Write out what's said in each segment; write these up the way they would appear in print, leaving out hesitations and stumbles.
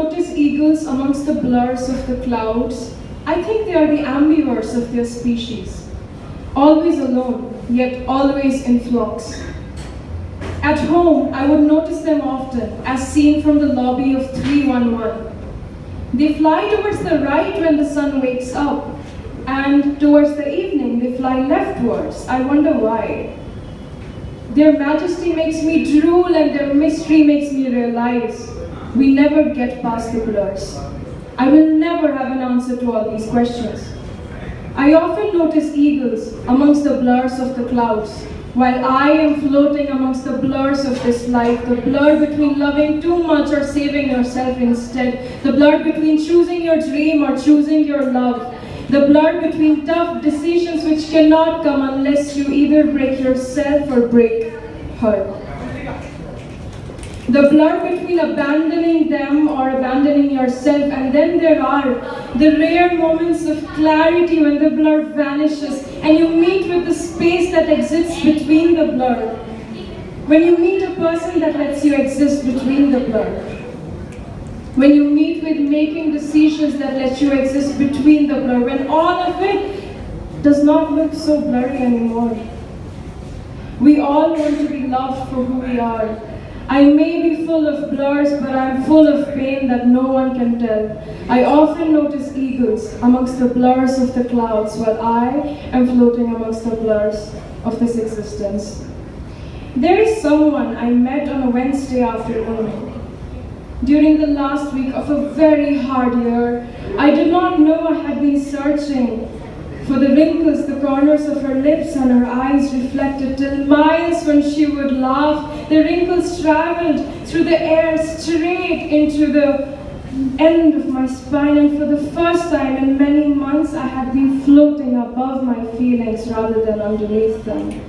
notice eagles amongst the blurs of the clouds, I think they are the ambivores of their species. Always alone, yet always in flocks. At home, I would notice them often, as seen from the lobby of 311. They fly towards the right when the sun wakes up, and towards the evening they fly leftwards. I wonder why. Their majesty makes me drool and their mystery makes me realize we never get past the blurs. I will never have an answer to all these questions. I often notice eagles amongst the blurs of the clouds, while I am floating amongst the blurs of this life, the blur between loving too much or saving yourself instead, the blur between choosing your dream or choosing your love, the blur between tough decisions which cannot come unless you either break yourself or break her. The blur between abandoning them or abandoning yourself, and then there are the rare moments of clarity when the blur vanishes and you meet with the space that exists between the blur. When you meet a person that lets you exist between the blur. When you meet with making decisions that let you exist between the blur. When all of it does not look so blurry anymore. We all want to be loved for who we are. I may be full of blurs, but I'm full of pain that no one can tell. I often notice eagles amongst the blurs of the clouds, while I am floating amongst the blurs of this existence. There is someone I met on a Wednesday afternoon. During the last week of a very hard year, I did not know I had been searching for the wrinkles, the corners of her lips and her eyes reflected till miles when she would laugh. The wrinkles traveled through the air straight into the end of my spine, and for the first time in many months I had been floating above my feelings rather than underneath them.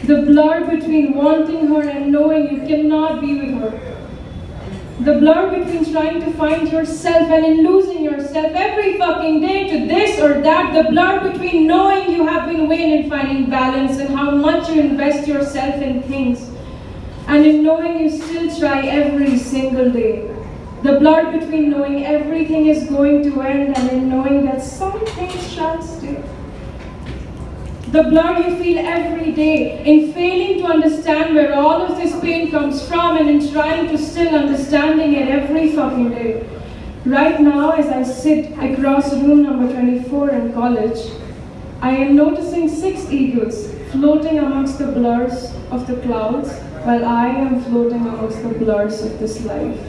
The blur between wanting her and knowing you cannot be with her. The blur between trying to find yourself and in losing yourself every fucking day to this or that. The blur between knowing you have been vain in finding balance and how much you invest yourself in things, and in knowing you still try every single day. The blur between knowing everything is going to end and in knowing that some things shall stay. The blur you feel every day in failing to understand where all of this pain comes from and in trying to still understanding it every fucking day. Right now, as I sit across room number 24 in college, I am noticing 6 eagles floating amongst the blurs of the clouds while I am floating amongst the blurs of this life.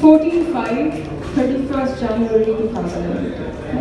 14/5, 31st January 2022.